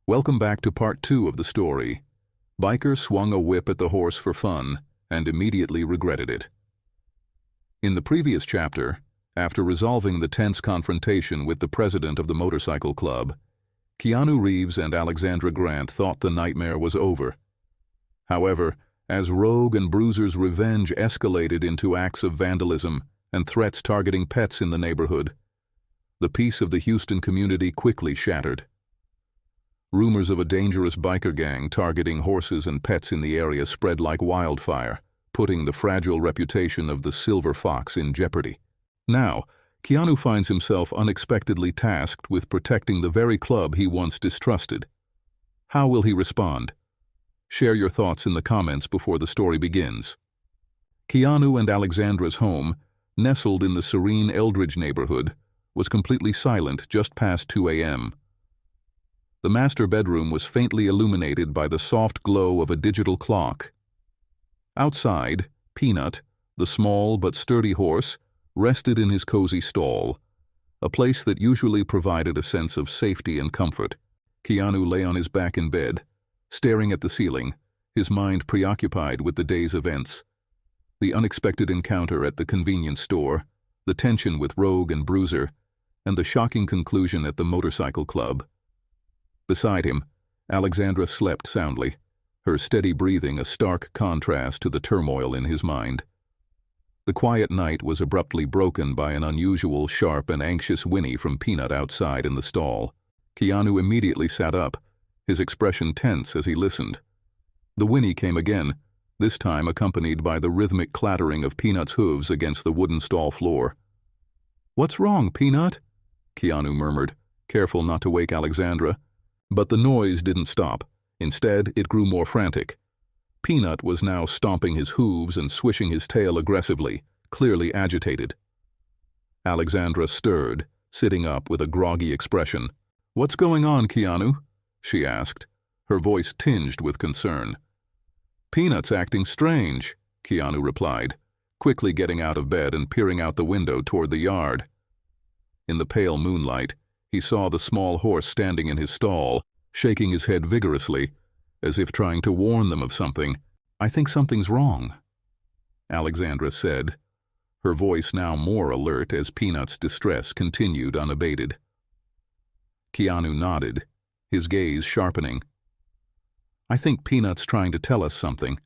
Welcome back to part 2 of the story. Biker swung a whip at the horse for fun and immediately regretted it. In the previous chapter, after resolving the tense confrontation with the president of the motorcycle club, Keanu Reeves and Alexandra Grant thought the nightmare was over. However, as Rogue and Bruiser's revenge escalated into acts of vandalism and threats targeting pets in the neighborhood, the peace of the Houston community quickly shattered. Rumors of a dangerous biker gang targeting horses and pets in the area spread like wildfire, putting the fragile reputation of the Silver Fox in jeopardy. Now, Keanu finds himself unexpectedly tasked with protecting the very club he once distrusted. How will he respond? Share your thoughts in the comments before the story begins. Keanu and Alexandra's home, nestled in the serene Eldridge neighborhood, was completely silent just past 2 a.m. The master bedroom was faintly illuminated by the soft glow of a digital clock. Outside, Peanut, the small but sturdy horse, rested in his cozy stall, a place that usually provided a sense of safety and comfort. Keanu lay on his back in bed, staring at the ceiling, his mind preoccupied with the day's events. The unexpected encounter at the convenience store, the tension with Rogue and Bruiser, and the shocking conclusion at the motorcycle club. Beside him, Alexandra slept soundly, her steady breathing a stark contrast to the turmoil in his mind. The quiet night was abruptly broken by an unusual, sharp and anxious whinny from Peanut outside in the stall. Keanu immediately sat up, his expression tense as he listened. The whinny came again, this time accompanied by the rhythmic clattering of Peanut's hooves against the wooden stall floor. "What's wrong, Peanut?" Keanu murmured, careful not to wake Alexandra. But the noise didn't stop. Instead, it grew more frantic. Peanut was now stomping his hooves and swishing his tail aggressively, clearly agitated. Alexandra stirred, sitting up with a groggy expression. "What's going on, Keanu?" she asked, her voice tinged with concern. "Peanut's acting strange," Keanu replied, quickly getting out of bed and peering out the window toward the yard. In the pale moonlight, he saw the small horse standing in his stall, shaking his head vigorously, as if trying to warn them of something. "I think something's wrong," Alexandra said, her voice now more alert as Peanut's distress continued unabated. Keanu nodded, his gaze sharpening. "I think Peanut's trying to tell us something."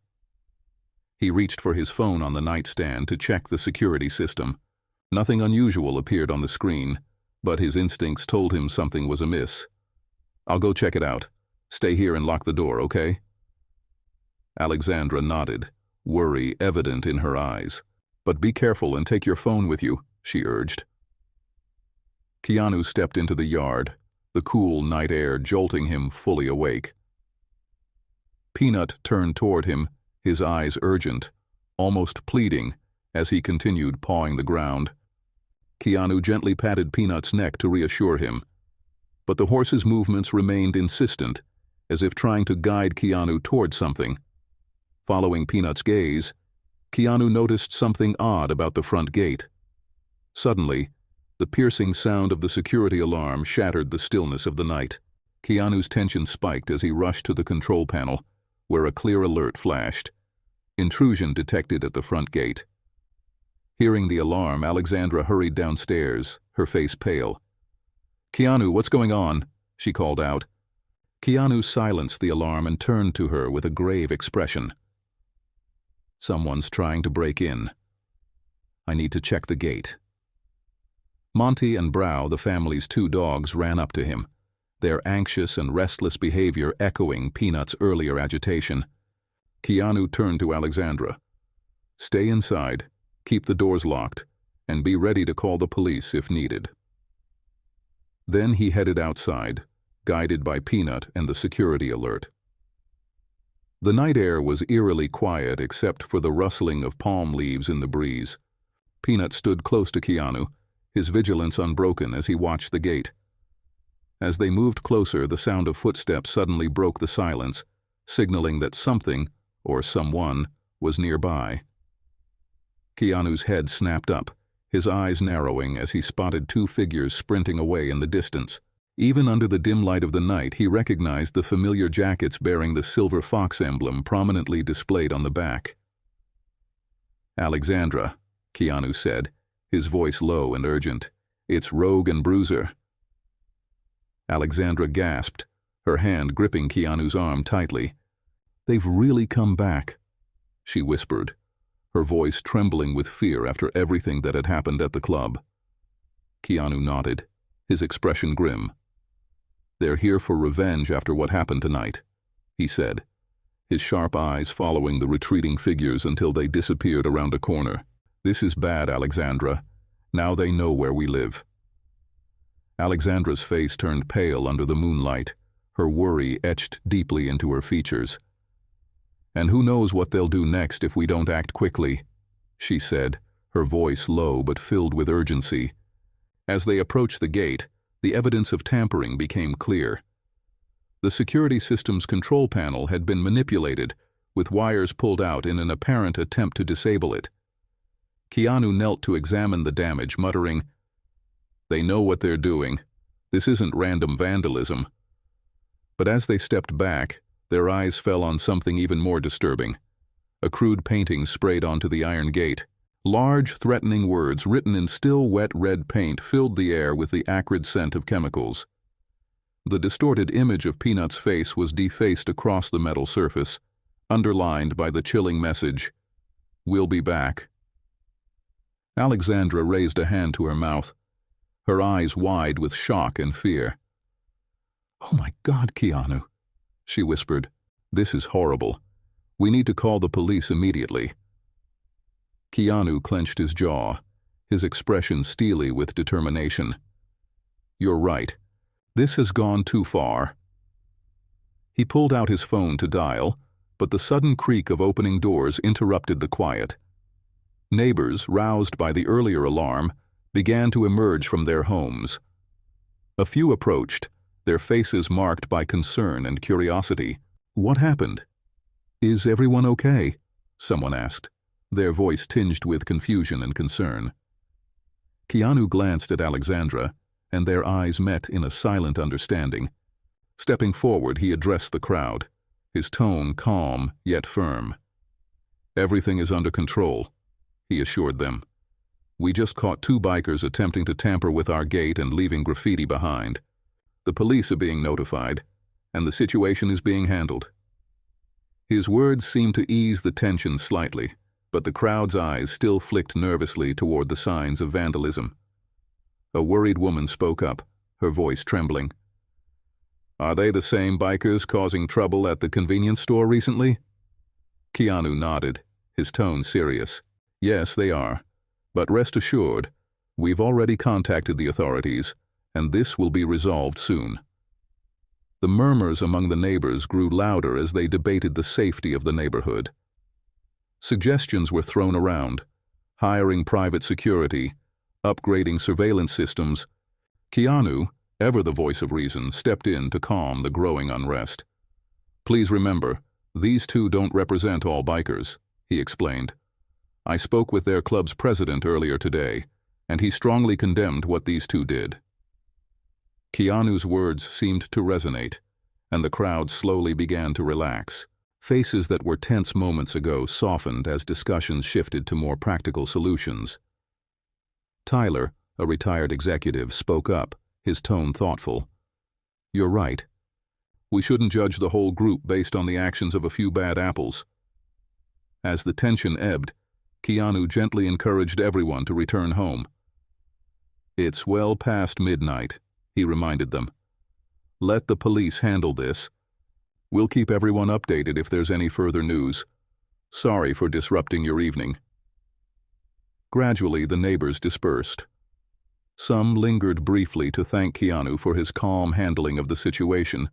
He reached for his phone on the nightstand to check the security system. Nothing unusual appeared on the screen, but his instincts told him something was amiss. "I'll go check it out. Stay here and lock the door, okay?" Alexandra nodded, worry evident in her eyes. "But be careful and take your phone with you," she urged. Keanu stepped into the yard, the cool night air jolting him fully awake. Peanut turned toward him, his eyes urgent, almost pleading, as he continued pawing the ground. Keanu gently patted Peanut's neck to reassure him, but the horse's movements remained insistent, as if trying to guide Keanu toward something. Following Peanut's gaze, Keanu noticed something odd about the front gate. Suddenly, the piercing sound of the security alarm shattered the stillness of the night. Keanu's tension spiked as he rushed to the control panel, where a clear alert flashed. Intrusion detected at the front gate. Hearing the alarm, Alexandra hurried downstairs, her face pale. "Keanu, what's going on?" she called out. Keanu silenced the alarm and turned to her with a grave expression. "Someone's trying to break in. I need to check the gate." Monty and Brow, the family's 2 dogs, ran up to him, their anxious and restless behavior echoing Peanut's earlier agitation. Keanu turned to Alexandra. "Stay inside. Keep the doors locked, and be ready to call the police if needed." Then he headed outside, guided by Peanut and the security alert. The night air was eerily quiet except for the rustling of palm leaves in the breeze. Peanut stood close to Keanu, his vigilance unbroken as he watched the gate. As they moved closer, the sound of footsteps suddenly broke the silence, signaling that something, or someone, was nearby. Keanu's head snapped up, his eyes narrowing as he spotted 2 figures sprinting away in the distance. Even under the dim light of the night, he recognized the familiar jackets bearing the silver fox emblem prominently displayed on the back. "Alexandra," Keanu said, his voice low and urgent. "It's Rogue and Bruiser." Alexandra gasped, her hand gripping Keanu's arm tightly. "They've really come back," she whispered, her voice trembling with fear after everything that had happened at the club. Keanu nodded, his expression grim. "They're here for revenge after what happened tonight," he said, his sharp eyes following the retreating figures until they disappeared around a corner. "This is bad, Alexandra. Now they know where we live." Alexandra's face turned pale under the moonlight, her worry etched deeply into her features. "And who knows what they'll do next if we don't act quickly," she said, her voice low but filled with urgency. As they approached the gate, the evidence of tampering became clear. The security system's control panel had been manipulated, with wires pulled out in an apparent attempt to disable it. Keanu knelt to examine the damage, muttering, "They know what they're doing. This isn't random vandalism." But as they stepped back, their eyes fell on something even more disturbing. A crude painting sprayed onto the iron gate. Large, threatening words written in still wet red paint filled the air with the acrid scent of chemicals. The distorted image of Peanut's face was defaced across the metal surface, underlined by the chilling message, "We'll be back." Alexandra raised a hand to her mouth, her eyes wide with shock and fear. "Oh my God, Keanu," she whispered. "This is horrible. We need to call the police immediately." Keanu clenched his jaw, his expression steely with determination. "You're right. This has gone too far." He pulled out his phone to dial, but the sudden creak of opening doors interrupted the quiet. Neighbors, roused by the earlier alarm, began to emerge from their homes. A few approached, their faces marked by concern and curiosity. "What happened? Is everyone okay?" someone asked, their voice tinged with confusion and concern. Keanu glanced at Alexandra, and their eyes met in a silent understanding. Stepping forward, he addressed the crowd, his tone calm yet firm. "Everything is under control," he assured them. "We just caught 2 bikers attempting to tamper with our gate and leaving graffiti behind. The police are being notified, and the situation is being handled." His words seemed to ease the tension slightly, but the crowd's eyes still flicked nervously toward the signs of vandalism. A worried woman spoke up, her voice trembling. "Are they the same bikers causing trouble at the convenience store recently?" Keanu nodded, his tone serious. "Yes, they are. But rest assured, we've already contacted the authorities, and this will be resolved soon." The murmurs among the neighbors grew louder as they debated the safety of the neighborhood. Suggestions were thrown around, hiring private security, upgrading surveillance systems. Keanu, ever the voice of reason, stepped in to calm the growing unrest. "Please remember, these 2 don't represent all bikers," he explained. "I spoke with their club's president earlier today, and he strongly condemned what these 2 did." Keanu's words seemed to resonate, and the crowd slowly began to relax. Faces that were tense moments ago softened as discussions shifted to more practical solutions. Tyler, a retired executive, spoke up, his tone thoughtful. "You're right. We shouldn't judge the whole group based on the actions of a few bad apples." As the tension ebbed, Keanu gently encouraged everyone to return home. "It's well past midnight," he reminded them. "Let the police handle this. We'll keep everyone updated if there's any further news. Sorry for disrupting your evening." Gradually, the neighbors dispersed. Some lingered briefly to thank Keanu for his calm handling of the situation,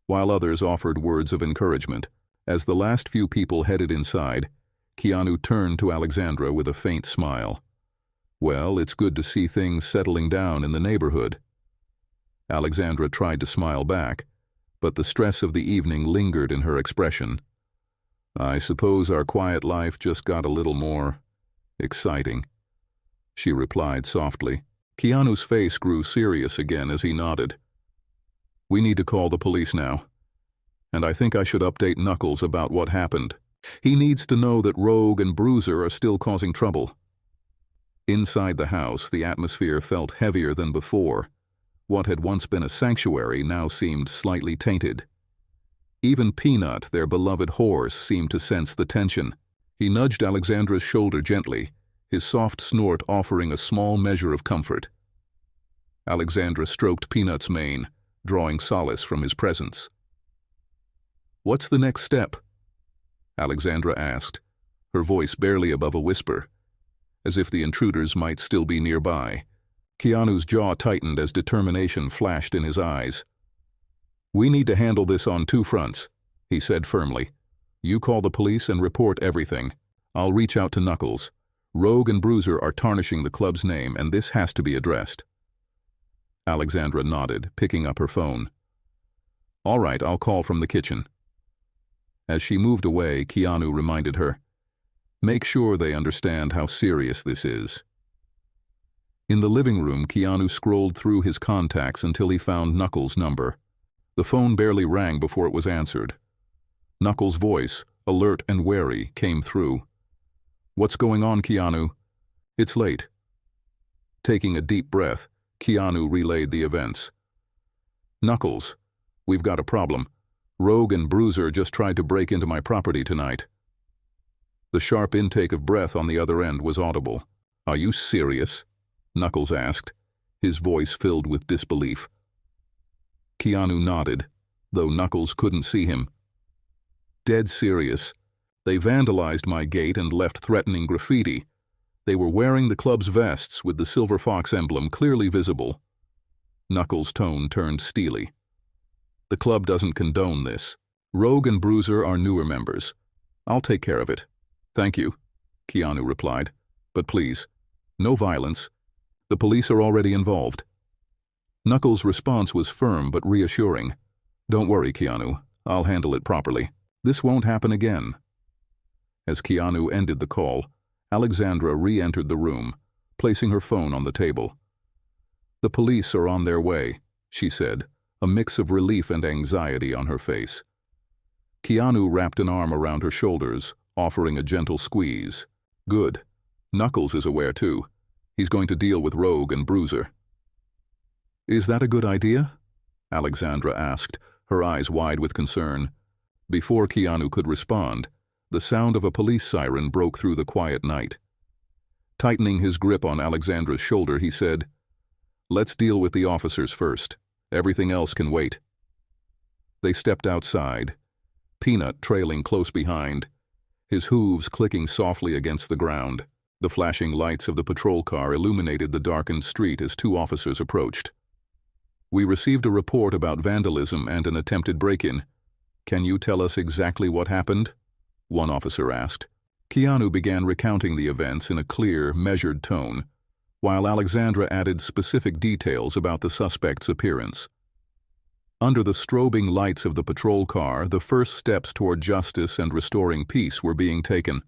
while others offered words of encouragement. As the last few people headed inside, Keanu turned to Alexandra with a faint smile. "Well, it's good to see things settling down in the neighborhood." Alexandra tried to smile back, but the stress of the evening lingered in her expression. "I suppose our quiet life just got a little more exciting," she replied softly. Keanu's face grew serious again as he nodded. We need to call the police now. And I think I should update Knuckles about what happened. He needs to know that Rogue and Bruiser are still causing trouble. Inside the house, the atmosphere felt heavier than before. What had once been a sanctuary now seemed slightly tainted. Even Peanut, their beloved horse, seemed to sense the tension. He nudged Alexandra's shoulder gently, his soft snort offering a small measure of comfort. Alexandra stroked Peanut's mane, drawing solace from his presence. "What's the next step?" Alexandra asked, her voice barely above a whisper, as if the intruders might still be nearby. Keanu's jaw tightened as determination flashed in his eyes. "We need to handle this on two fronts," he said firmly. "You call the police and report everything. I'll reach out to Knuckles. Rogue and Bruiser are tarnishing the club's name, and this has to be addressed." Alexandra nodded, picking up her phone. "All right, I'll call from the kitchen." As she moved away, Keanu reminded her, "Make sure they understand how serious this is." In the living room, Keanu scrolled through his contacts until he found Knuckles' number. The phone barely rang before it was answered. Knuckles' voice, alert and wary, came through. "What's going on, Keanu?" "It's late." Taking a deep breath, Keanu relayed the events. "Knuckles, we've got a problem. Rogue and Bruiser just tried to break into my property tonight." The sharp intake of breath on the other end was audible. "Are you serious?" Knuckles asked, his voice filled with disbelief. Keanu nodded, though Knuckles couldn't see him. "Dead serious. They vandalized my gate and left threatening graffiti. They were wearing the club's vests with the Silver Fox emblem clearly visible." Knuckles' tone turned steely. "The club doesn't condone this. Rogue and Bruiser are newer members. I'll take care of it." "Thank you," Keanu replied. "But please, no violence. The police are already involved." Knuckles' response was firm but reassuring. "Don't worry, Keanu. I'll handle it properly. This won't happen again." As Keanu ended the call, Alexandra re-entered the room, placing her phone on the table. "The police are on their way," she said, a mix of relief and anxiety on her face. Keanu wrapped an arm around her shoulders, offering a gentle squeeze. "Good. Knuckles is aware too. He's going to deal with Rogue and Bruiser." "Is that a good idea?" Alexandra asked, her eyes wide with concern. Before Keanu could respond, the sound of a police siren broke through the quiet night. Tightening his grip on Alexandra's shoulder, he said, "Let's deal with the officers first. Everything else can wait." They stepped outside, Peanut trailing close behind, his hooves clicking softly against the ground. The flashing lights of the patrol car illuminated the darkened street as two officers approached. "We received a report about vandalism and an attempted break-in. Can you tell us exactly what happened?" one officer asked. Keanu began recounting the events in a clear, measured tone, while Alexandra added specific details about the suspect's appearance. Under the strobing lights of the patrol car, the first steps toward justice and restoring peace were being taken.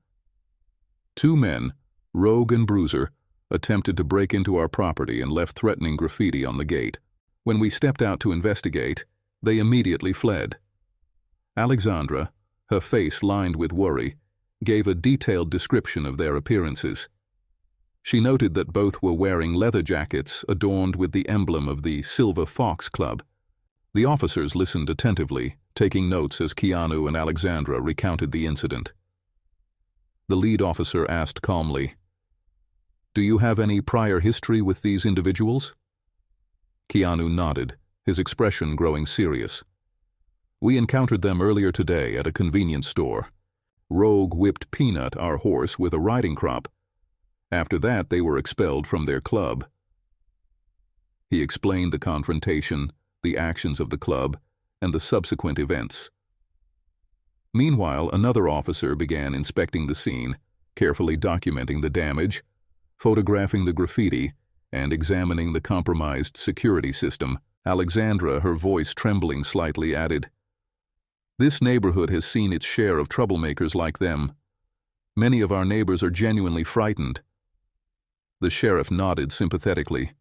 Two men, Rogue and Bruiser, attempted to break into our property and left threatening graffiti on the gate. When we stepped out to investigate, they immediately fled. Alexandra, her face lined with worry, gave a detailed description of their appearances. She noted that both were wearing leather jackets adorned with the emblem of the Silver Fox Club. The officers listened attentively, taking notes as Keanu and Alexandra recounted the incident. The lead officer asked calmly, "Do you have any prior history with these individuals?" Keanu nodded, his expression growing serious. "We encountered them earlier today at a convenience store. Rogue whipped Peanut, our horse, with a riding crop. After that, they were expelled from their club." He explained the confrontation, the actions of the club, and the subsequent events. Meanwhile, another officer began inspecting the scene, carefully documenting the damage, photographing the graffiti, and examining the compromised security system. Alexandra, her voice trembling slightly, added, "This neighborhood has seen its share of troublemakers like them. Many of our neighbors are genuinely frightened." The sheriff nodded sympathetically.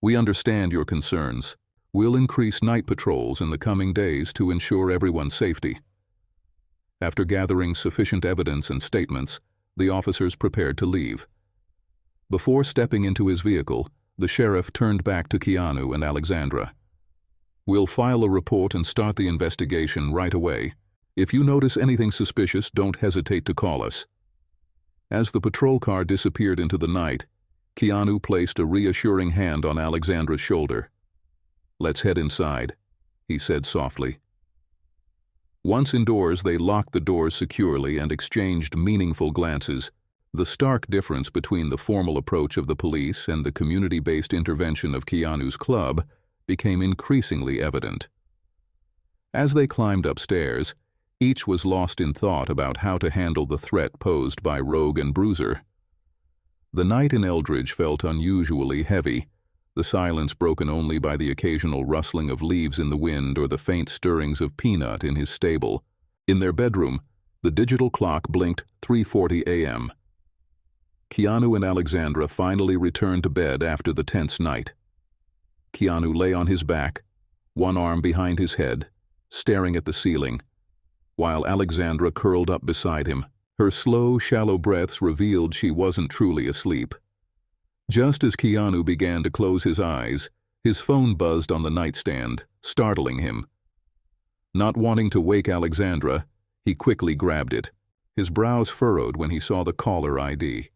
"We understand your concerns. We'll increase night patrols in the coming days to ensure everyone's safety." After gathering sufficient evidence and statements, the officers prepared to leave. Before stepping into his vehicle, the sheriff turned back to Keanu and Alexandra. "We'll file a report and start the investigation right away. If you notice anything suspicious, don't hesitate to call us." As the patrol car disappeared into the night, Keanu placed a reassuring hand on Alexandra's shoulder. "Let's head inside," he said softly. Once indoors, they locked the doors securely and exchanged meaningful glances. The stark difference between the formal approach of the police and the community-based intervention of Keanu's club became increasingly evident. As they climbed upstairs, each was lost in thought about how to handle the threat posed by Rogue and Bruiser. The night in Eldridge felt unusually heavy, the silence broken only by the occasional rustling of leaves in the wind or the faint stirrings of Peanut in his stable. In their bedroom, the digital clock blinked 3:40 a.m. Keanu and Alexandra finally returned to bed after the tense night. Keanu lay on his back, one arm behind his head, staring at the ceiling, while Alexandra curled up beside him. Her slow, shallow breaths revealed she wasn't truly asleep. Just as Keanu began to close his eyes, his phone buzzed on the nightstand, startling him. Not wanting to wake Alexandra, he quickly grabbed it. His brows furrowed when he saw the caller ID.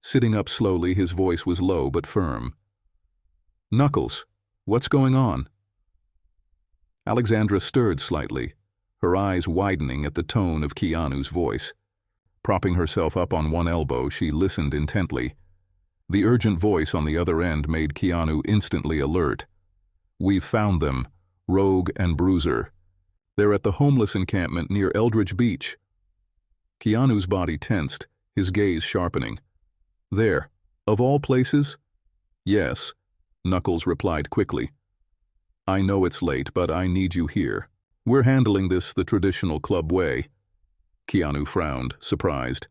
Sitting up slowly, his voice was low but firm. "Knuckles, what's going on?" Alexandra stirred slightly, her eyes widening at the tone of Keanu's voice. Propping herself up on one elbow, she listened intently. The urgent voice on the other end made Keanu instantly alert. "We've found them, Rogue and Bruiser. They're at the homeless encampment near Eldridge Beach." Keanu's body tensed, his gaze sharpening. "There, of all places?" "Yes," Knuckles replied quickly. "I know it's late, but I need you here. We're handling this the traditional club way." Keanu frowned, surprised.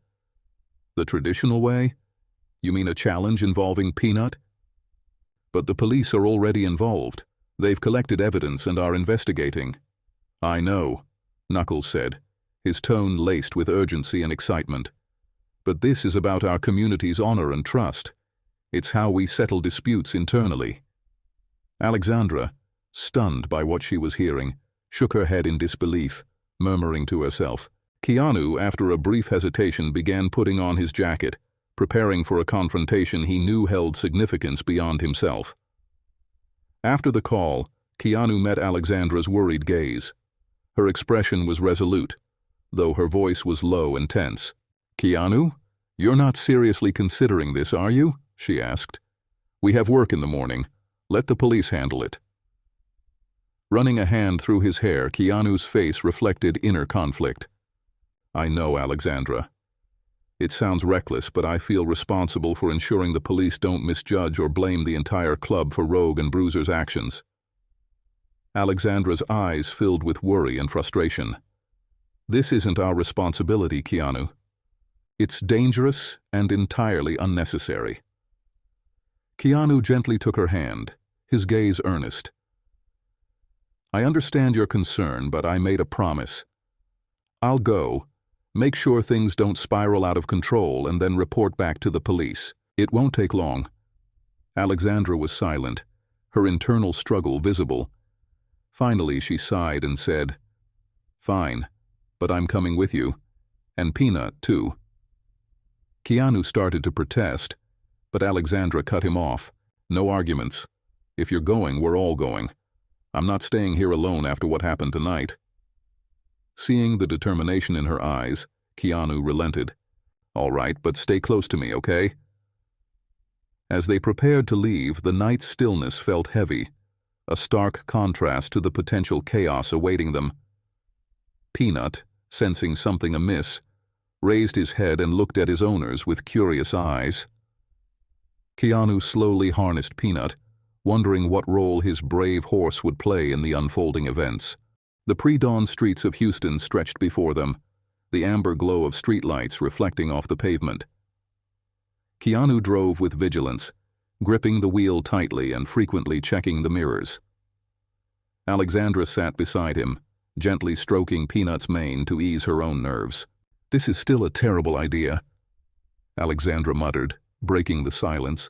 "The traditional way? You mean a challenge involving Peanut?" "But the police are already involved. They've collected evidence and are investigating." "I know," Knuckles said, his tone laced with urgency and excitement. "But this is about our community's honor and trust. It's how we settle disputes internally." Alexandra, stunned by what she was hearing, shook her head in disbelief, murmuring to herself. Keanu, after a brief hesitation, began putting on his jacket, preparing for a confrontation he knew held significance beyond himself. After the call, Keanu met Alexandra's worried gaze. Her expression was resolute, though her voice was low and tense. "Keanu, you're not seriously considering this, are you?" she asked. "We have work in the morning. Let the police handle it." Running a hand through his hair, Keanu's face reflected inner conflict. "I know, Alexandra. It sounds reckless, but I feel responsible for ensuring the police don't misjudge or blame the entire club for Rogue and Bruiser's actions." Alexandra's eyes filled with worry and frustration. "This isn't our responsibility, Keanu. It's dangerous and entirely unnecessary." Keanu gently took her hand, his gaze earnest. "I understand your concern, but I made a promise. I'll go, make sure things don't spiral out of control, and then report back to the police. It won't take long." Alexandra was silent, her internal struggle visible. Finally, she sighed and said, "Fine, but I'm coming with you. And Peanut, too." Keanu started to protest, but Alexandra cut him off. "No arguments. If you're going, we're all going. I'm not staying here alone after what happened tonight." Seeing the determination in her eyes, Keanu relented. "All right, but stay close to me, okay?" As they prepared to leave, the night's stillness felt heavy, a stark contrast to the potential chaos awaiting them. Peanut, sensing something amiss, raised his head and looked at his owners with curious eyes. Keanu slowly harnessed Peanut, wondering what role his brave horse would play in the unfolding events. The pre-dawn streets of Houston stretched before them, the amber glow of streetlights reflecting off the pavement. Keanu drove with vigilance, gripping the wheel tightly and frequently checking the mirrors. Alexandra sat beside him, gently stroking Peanut's mane to ease her own nerves. "This is still a terrible idea," Alexandra muttered, breaking the silence.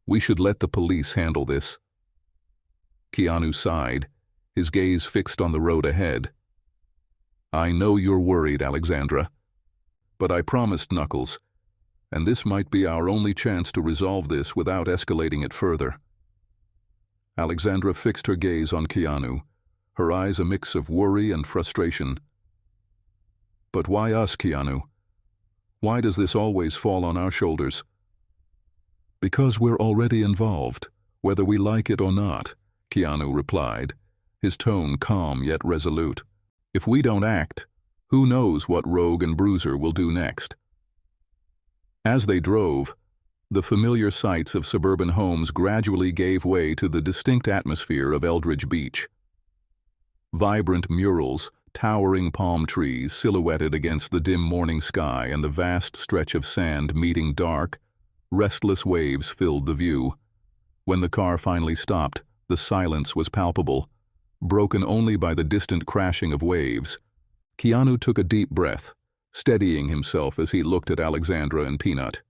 "We should let the police handle this." Keanu sighed, his gaze fixed on the road ahead. "I know you're worried, Alexandra. But I promised Knuckles, and this might be our only chance to resolve this without escalating it further." Alexandra fixed her gaze on Keanu, her eyes a mix of worry and frustration. "But why us, Keanu? Why does this always fall on our shoulders?" "Because we're already involved, whether we like it or not," Keanu replied, his tone calm yet resolute. "If we don't act, who knows what Rogue and Bruiser will do next?" As they drove, the familiar sights of suburban homes gradually gave way to the distinct atmosphere of Eldridge Beach. Vibrant murals, towering palm trees silhouetted against the dim morning sky, and the vast stretch of sand meeting dark, restless waves filled the view. When the car finally stopped, the silence was palpable, broken only by the distant crashing of waves. Keanu took a deep breath, steadying himself as he looked at Alexandra and Peanut.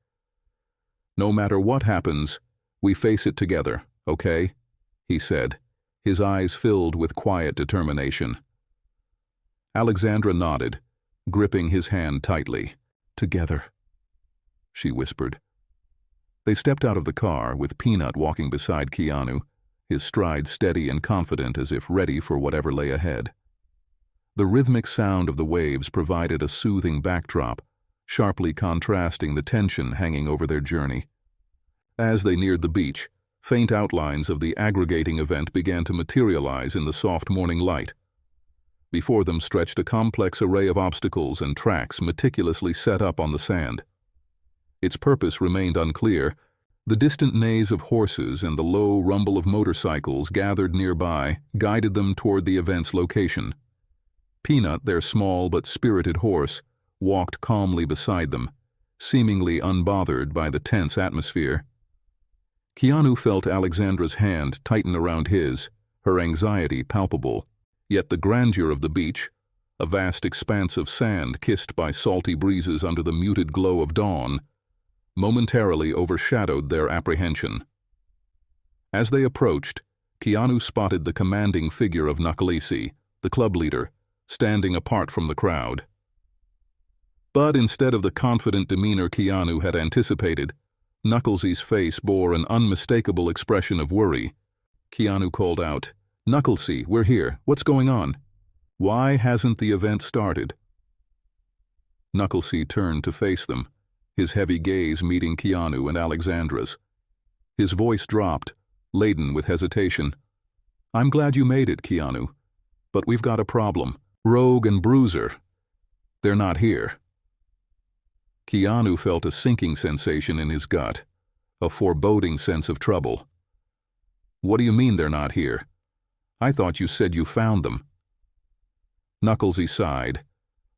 "No matter what happens, we face it together, okay?" he said, his eyes filled with quiet determination. Alexandra nodded, gripping his hand tightly. "Together," she whispered. They stepped out of the car, with Peanut walking beside Keanu, his stride steady and confident as if ready for whatever lay ahead. The rhythmic sound of the waves provided a soothing backdrop, sharply contrasting the tension hanging over their journey. As they neared the beach, faint outlines of the aggregating event began to materialize in the soft morning light. Before them stretched a complex array of obstacles and tracks meticulously set up on the sand. Its purpose remained unclear. The distant neighs of horses and the low rumble of motorcycles gathered nearby guided them toward the event's location. Peanut, their small but spirited horse, walked calmly beside them, seemingly unbothered by the tense atmosphere. Keanu felt Alexandra's hand tighten around his, her anxiety palpable. Yet the grandeur of the beach, a vast expanse of sand kissed by salty breezes under the muted glow of dawn, momentarily overshadowed their apprehension. As they approached, Keanu spotted the commanding figure of Knucklesy, the club leader, standing apart from the crowd. But instead of the confident demeanor Keanu had anticipated, Knucklesy's face bore an unmistakable expression of worry. Keanu called out, "Knucklesy, we're here. What's going on? Why hasn't the event started?" Knucklesy turned to face them, his heavy gaze meeting Keanu and Alexandra's. His voice dropped, laden with hesitation. "I'm glad you made it, Keanu, but we've got a problem. Rogue and Bruiser. They're not here." Keanu felt a sinking sensation in his gut, a foreboding sense of trouble. "What do you mean they're not here? I thought you said you found them." Knucklesy sighed,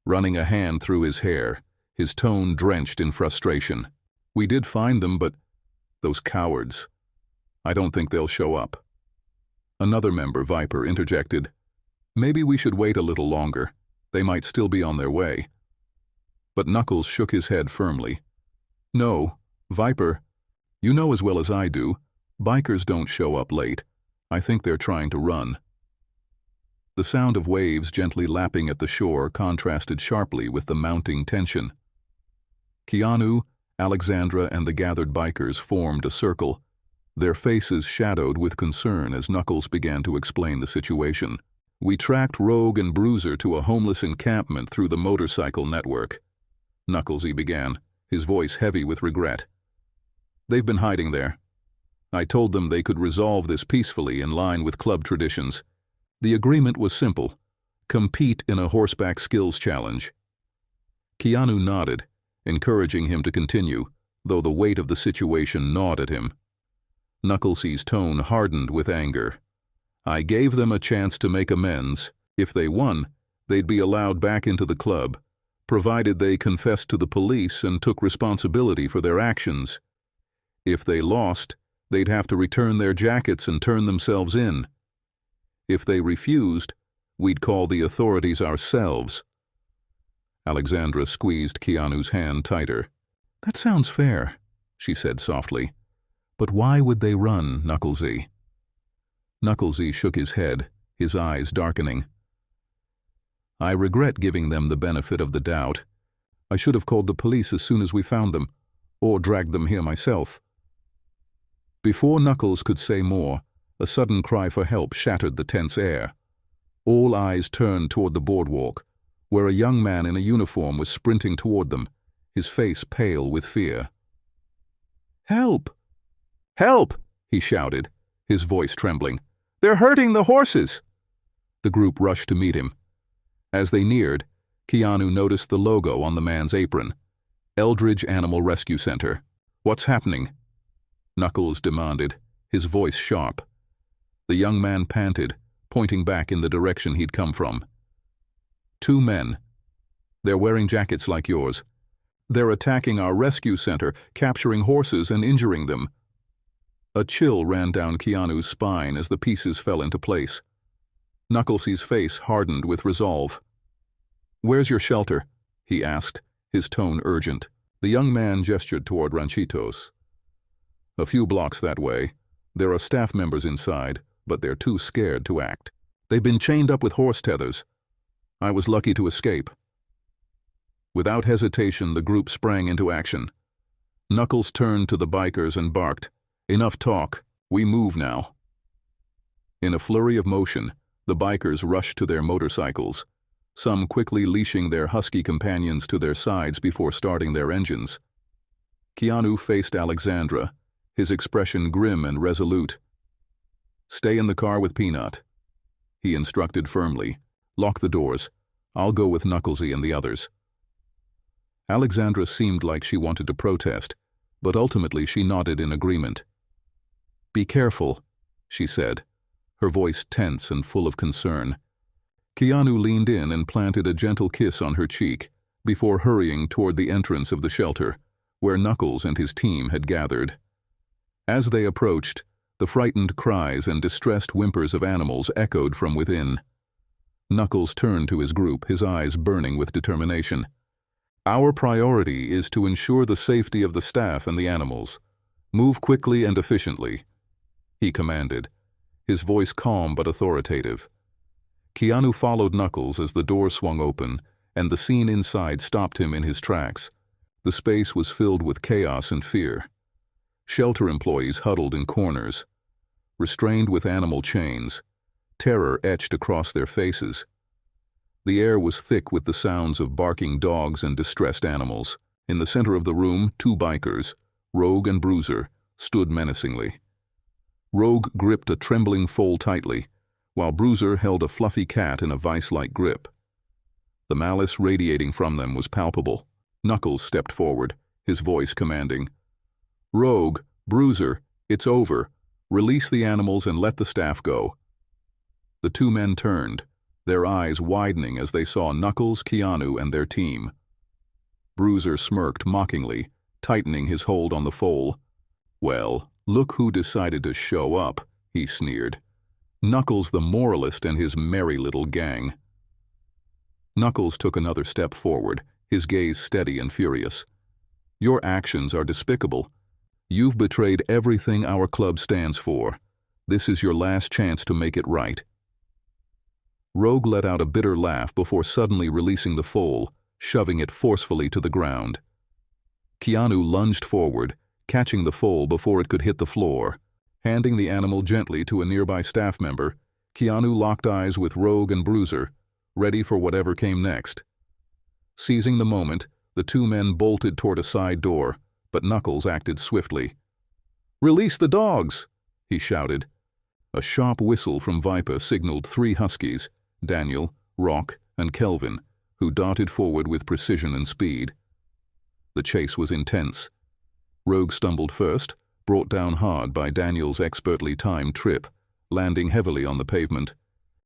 running a hand through his hair, his tone drenched in frustration. "We did find them, but those cowards. I don't think they'll show up." Another member, Viper, interjected, "Maybe we should wait a little longer. They might still be on their way." But Knuckles shook his head firmly. "No, Viper, you know as well as I do, bikers don't show up late. I think they're trying to run." The sound of waves gently lapping at the shore contrasted sharply with the mounting tension. Keanu, Alexandra, and the gathered bikers formed a circle, their faces shadowed with concern as Knuckles began to explain the situation. "We tracked Rogue and Bruiser to a homeless encampment through the motorcycle network," Knucklesy began, his voice heavy with regret. "They've been hiding there. I told them they could resolve this peacefully in line with club traditions. The agreement was simple: compete in a horseback skills challenge." Keanu nodded, encouraging him to continue, though the weight of the situation gnawed at him. Knucklesy's tone hardened with anger. "I gave them a chance to make amends. If they won, they'd be allowed back into the club, provided they confessed to the police and took responsibility for their actions. If they lost, they'd have to return their jackets and turn themselves in. If they refused, we'd call the authorities ourselves. Alexandra squeezed Keanu's hand tighter. That sounds fair, she said softly. But why would they run, Knucklesy? Knucklesy shook his head, his eyes darkening. I regret giving them the benefit of the doubt. I should have called the police as soon as we found them, or dragged them here myself. Before Knuckles could say more, a sudden cry for help shattered the tense air. All eyes turned toward the boardwalk, where a young man in a uniform was sprinting toward them, his face pale with fear. Help! Help! He shouted, his voice trembling. They're hurting the horses! The group rushed to meet him. As they neared, Keanu noticed the logo on the man's apron. Eldridge Animal Rescue Center. What's happening? Knuckles demanded, his voice sharp. The young man panted, pointing back in the direction he'd come from. 2 men. They're wearing jackets like yours. They're attacking our rescue center, capturing horses and injuring them. A chill ran down Keanu's spine as the pieces fell into place. Knucklesy's face hardened with resolve. Where's your shelter? He asked, his tone urgent. The young man gestured toward Ranchitos. A few blocks that way. There are staff members inside, but they're too scared to act. They've been chained up with horse tethers. I was lucky to escape. Without hesitation, the group sprang into action. Knuckles turned to the bikers and barked, Enough talk. We move now. In a flurry of motion, the bikers rushed to their motorcycles, some quickly leashing their husky companions to their sides before starting their engines. Keanu faced Alexandra, his expression grim and resolute. Stay in the car with Peanut, he instructed firmly. Lock the doors. I'll go with Knucklesy and the others. Alexandra seemed like she wanted to protest, but ultimately she nodded in agreement. Be careful, she said, her voice tense and full of concern. Keanu leaned in and planted a gentle kiss on her cheek before hurrying toward the entrance of the shelter, where Knuckles and his team had gathered. As they approached, the frightened cries and distressed whimpers of animals echoed from within. Knuckles turned to his group, his eyes burning with determination. Our priority is to ensure the safety of the staff and the animals. Move quickly and efficiently, he commanded, his voice calm but authoritative. Keanu followed Knuckles as the door swung open, and the scene inside stopped him in his tracks. The space was filled with chaos and fear. Shelter employees huddled in corners, restrained with animal chains, terror etched across their faces. The air was thick with the sounds of barking dogs and distressed animals. In the center of the room, 2 bikers, Rogue and Bruiser, stood menacingly. Rogue gripped a trembling foal tightly, while Bruiser held a fluffy cat in a vice-like grip. The malice radiating from them was palpable. Knuckles stepped forward, his voice commanding. Rogue, Bruiser, it's over. Release the animals and let the staff go. The 2 men turned, their eyes widening as they saw Knuckles, Keanu, and their team. Bruiser smirked mockingly, tightening his hold on the foal. Well, look who decided to show up, he sneered. Knuckles the moralist and his merry little gang. Knuckles took another step forward, his gaze steady and furious. Your actions are despicable. You've betrayed everything our club stands for. This is your last chance to make it right. Rogue let out a bitter laugh before suddenly releasing the foal, shoving it forcefully to the ground. Keanu lunged forward, catching the foal before it could hit the floor. Handing the animal gently to a nearby staff member, Keanu locked eyes with Rogue and Bruiser, ready for whatever came next. Seizing the moment, the 2 men bolted toward a side door, but Knuckles acted swiftly. Release the dogs, he shouted. A sharp whistle from Viper signaled 3 huskies, Daniel, Rock, and Kelvin, who darted forward with precision and speed. The chase was intense. Rogue stumbled first, brought down hard by Daniel's expertly timed trip, landing heavily on the pavement.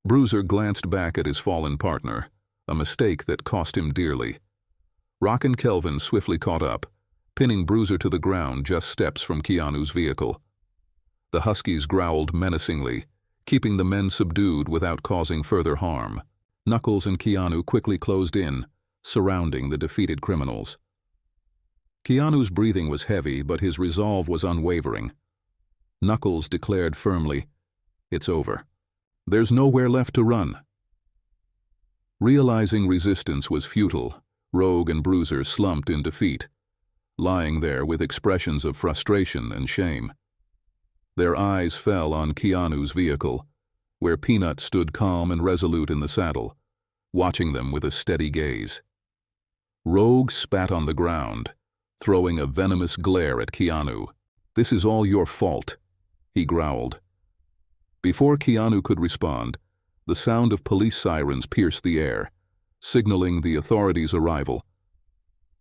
Bruiser glanced back at his fallen partner, a mistake that cost him dearly. Rock and Kelvin swiftly caught up, pinning Bruiser to the ground just steps from Keanu's vehicle. The huskies growled menacingly, keeping the men subdued without causing further harm. Knuckles and Keanu quickly closed in, surrounding the defeated criminals. Keanu's breathing was heavy, but his resolve was unwavering. Knuckles declared firmly, "It's over. There's nowhere left to run." Realizing resistance was futile, Rogue and Bruiser slumped in defeat, lying there with expressions of frustration and shame. Their eyes fell on Keanu's vehicle, where Peanut stood calm and resolute in the saddle, watching them with a steady gaze. Rogue spat on the ground, throwing a venomous glare at Keanu. "This is all your fault," he growled. Before Keanu could respond, the sound of police sirens pierced the air, signaling the authorities' arrival.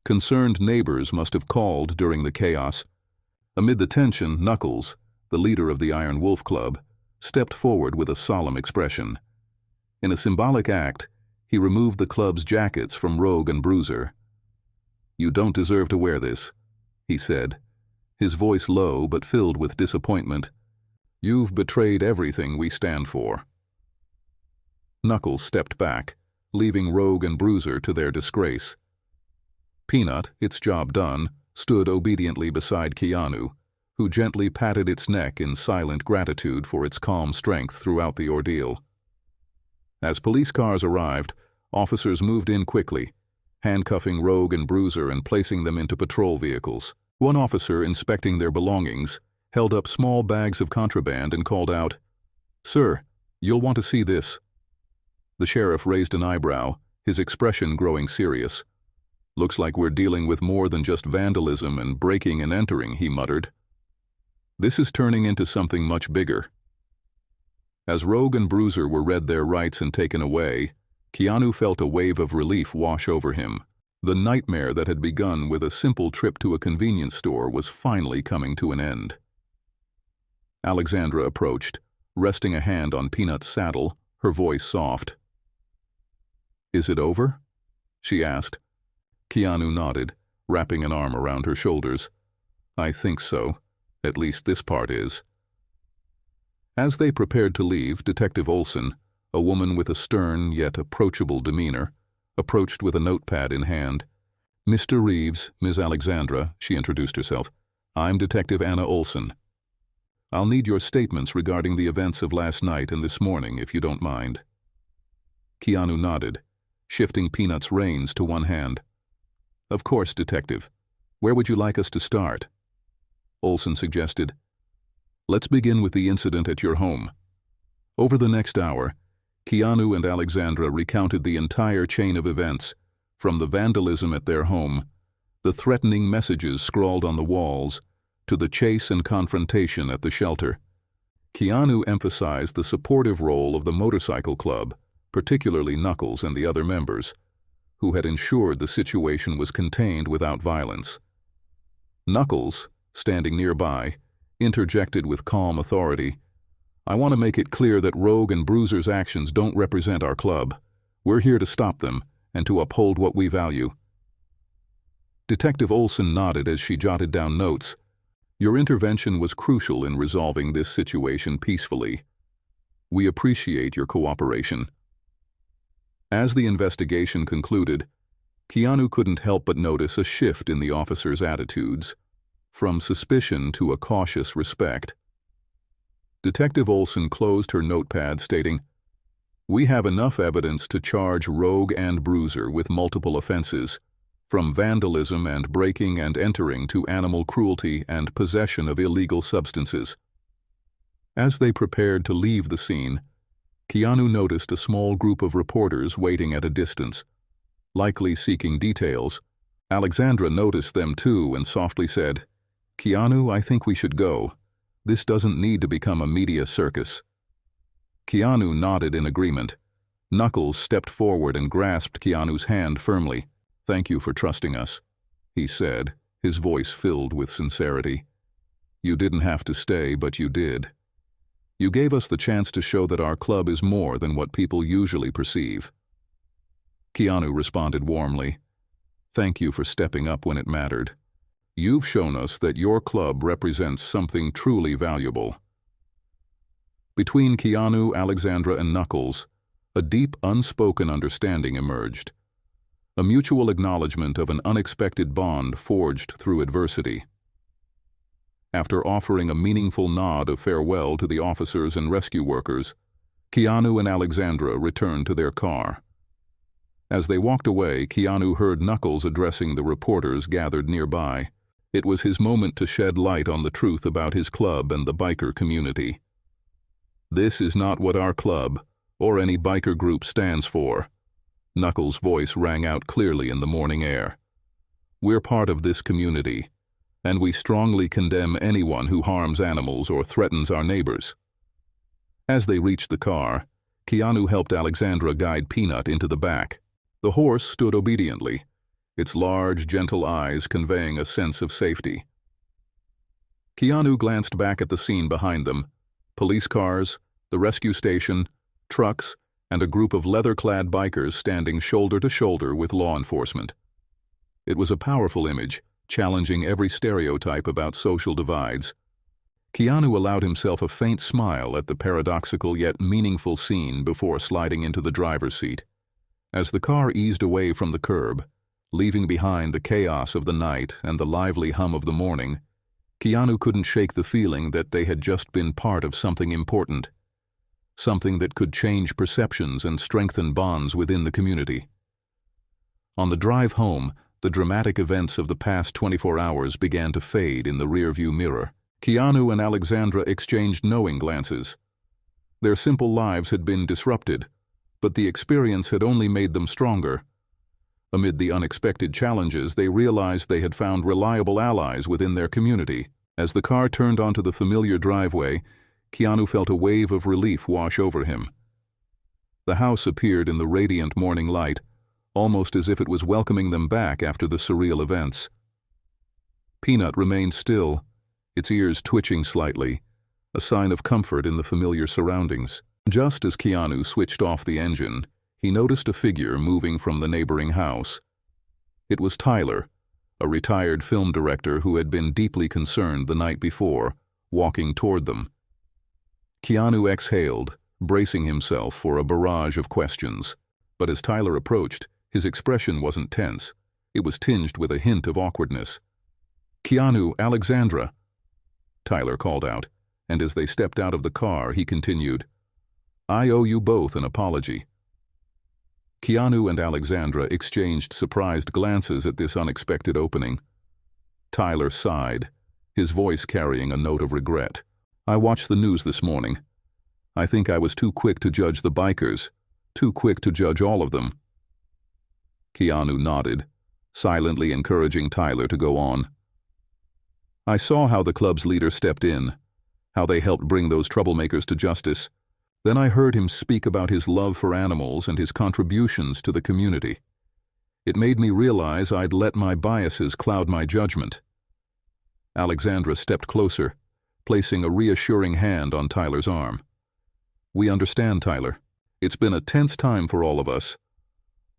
Concerned neighbors must have called during the chaos. Amid the tension, Knuckles, the leader of the Iron Wolf Club, stepped forward with a solemn expression. In a symbolic act, he removed the club's jackets from Rogue and Bruiser. "You don't deserve to wear this," he said, his voice low but filled with disappointment. "You've betrayed everything we stand for." Knuckles stepped back, leaving Rogue and Bruiser to their disgrace. Peanut, its job done, stood obediently beside Keanu, who gently patted its neck in silent gratitude for its calm strength throughout the ordeal. As police cars arrived, officers moved in quickly, handcuffing Rogue and Bruiser and placing them into patrol vehicles. One officer, inspecting their belongings, held up small bags of contraband and called out, "Sir, you'll want to see this." The sheriff raised an eyebrow, his expression growing serious. "Looks like we're dealing with more than just vandalism and breaking and entering," he muttered. "This is turning into something much bigger." As Rogue and Bruiser were read their rights and taken away, Keanu felt a wave of relief wash over him. The nightmare that had begun with a simple trip to a convenience store was finally coming to an end. Alexandra approached, resting a hand on Peanut's saddle, her voice soft. "Is it over?" she asked. Keanu nodded, wrapping an arm around her shoulders. "I think so. At least this part is." As they prepared to leave, Detective Olson, a woman with a stern yet approachable demeanor, approached with a notepad in hand. "Mr. Reeves, Ms. Alexandra," she introduced herself. "I'm Detective Anna Olson. I'll need your statements regarding the events of last night and this morning, if you don't mind." Keanu nodded, shifting Peanut's reins to one hand. "Of course, Detective. Where would you like us to start?" Olson suggested. "Let's begin with the incident at your home." Over the next hour, Keanu and Alexandra recounted the entire chain of events, from the vandalism at their home, the threatening messages scrawled on the walls, to the chase and confrontation at the shelter. Keanu emphasized the supportive role of the motorcycle club, particularly Knuckles and the other members, who had ensured the situation was contained without violence. Knuckles, standing nearby, interjected with calm authority, "I want to make it clear that Rogue and Bruiser's actions don't represent our club. We're here to stop them and to uphold what we value." Detective Olson nodded as she jotted down notes. "Your intervention was crucial in resolving this situation peacefully. We appreciate your cooperation." As the investigation concluded, Keanu couldn't help but notice a shift in the officers' attitudes, from suspicion to a cautious respect. Detective Olson closed her notepad, stating, "We have enough evidence to charge Rogue and Bruiser with multiple offenses, from vandalism and breaking and entering to animal cruelty and possession of illegal substances." As they prepared to leave the scene, Keanu noticed a small group of reporters waiting at a distance, likely seeking details. Alexandra noticed them too and softly said, "Keanu, I think we should go. This doesn't need to become a media circus." Keanu nodded in agreement. Knuckles stepped forward and grasped Keanu's hand firmly. "Thank you for trusting us," he said, his voice filled with sincerity. "You didn't have to stay, but you did. You gave us the chance to show that our club is more than what people usually perceive." Keanu responded warmly. "Thank you for stepping up when it mattered. You've shown us that your club represents something truly valuable." Between Keanu, Alexandra, and Knuckles, a deep, unspoken understanding emerged. A mutual acknowledgement of an unexpected bond forged through adversity. After offering a meaningful nod of farewell to the officers and rescue workers, Keanu and Alexandra returned to their car. As they walked away, Keanu heard Knuckles addressing the reporters gathered nearby. It was his moment to shed light on the truth about his club and the biker community. "This is not what our club, or any biker group, stands for." Knuckles' voice rang out clearly in the morning air. "We're part of this community, and we strongly condemn anyone who harms animals or threatens our neighbors." As they reached the car, Keanu helped Alexandra guide Peanut into the back. The horse stood obediently, its large, gentle eyes conveying a sense of safety. Keanu glanced back at the scene behind them: police cars, the rescue station, trucks, and a group of leather-clad bikers standing shoulder to shoulder with law enforcement. It was a powerful image, challenging every stereotype about social divides. Keanu allowed himself a faint smile at the paradoxical yet meaningful scene before sliding into the driver's seat. As the car eased away from the curb, leaving behind the chaos of the night and the lively hum of the morning, Keanu couldn't shake the feeling that they had just been part of something important. Something that could change perceptions and strengthen bonds within the community. On the drive home, the dramatic events of the past 24 hours began to fade in the rearview mirror. Keanu and Alexandra exchanged knowing glances. Their simple lives had been disrupted, but the experience had only made them stronger. Amid the unexpected challenges, they realized they had found reliable allies within their community. As the car turned onto the familiar driveway, Keanu felt a wave of relief wash over him. The house appeared in the radiant morning light, almost as if it was welcoming them back after the surreal events. Peanut remained still, its ears twitching slightly, a sign of comfort in the familiar surroundings. Just as Keanu switched off the engine, he noticed a figure moving from the neighboring house. It was Tyler, a retired film director who had been deeply concerned the night before, walking toward them. Keanu exhaled, bracing himself for a barrage of questions. But as Tyler approached, his expression wasn't tense. It was tinged with a hint of awkwardness. "Keanu, Alexandra," Tyler called out, and as they stepped out of the car, he continued, "I owe you both an apology." Keanu and Alexandra exchanged surprised glances at this unexpected opening. Tyler sighed, his voice carrying a note of regret. "I watched the news this morning. I think I was too quick to judge the bikers, too quick to judge all of them." Keanu nodded, silently encouraging Tyler to go on. "I saw how the club's leader stepped in, how they helped bring those troublemakers to justice. Then I heard him speak about his love for animals and his contributions to the community. It made me realize I'd let my biases cloud my judgment." Alexandra stepped closer, placing a reassuring hand on Tyler's arm. "We understand, Tyler. It's been a tense time for all of us.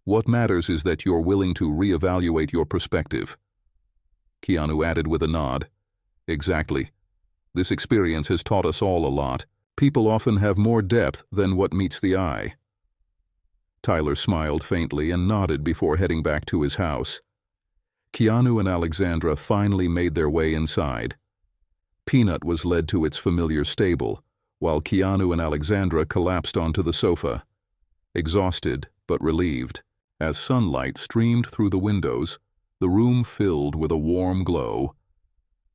What matters is that you're willing to reevaluate your perspective." Keanu added with a nod, "Exactly. This experience has taught us all a lot. People often have more depth than what meets the eye." Tyler smiled faintly and nodded before heading back to his house. Keanu and Alexandra finally made their way inside. Peanut was led to its familiar stable, while Keanu and Alexandra collapsed onto the sofa, exhausted but relieved. As sunlight streamed through the windows, the room filled with a warm glow.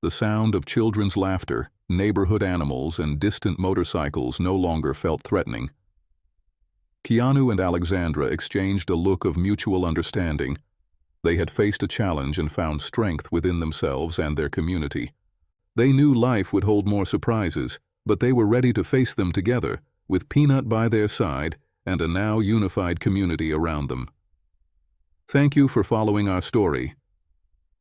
The sound of children's laughter, neighborhood animals, and distant motorcycles no longer felt threatening. Keanu and Alexandra exchanged a look of mutual understanding. They had faced a challenge and found strength within themselves and their community. They knew life would hold more surprises, but they were ready to face them together, with Peanut by their side and a now unified community around them. Thank you for following our story.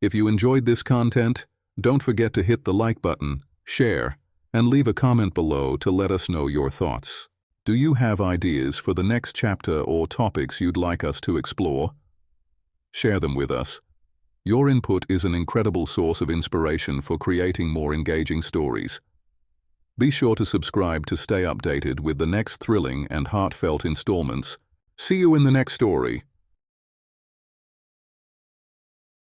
If you enjoyed this content, don't forget to hit the like button, share, and leave a comment below to let us know your thoughts. Do you have ideas for the next chapter or topics you'd like us to explore? Share them with us. Your input is an incredible source of inspiration for creating more engaging stories. Be sure to subscribe to stay updated with the next thrilling and heartfelt installments. See you in the next story.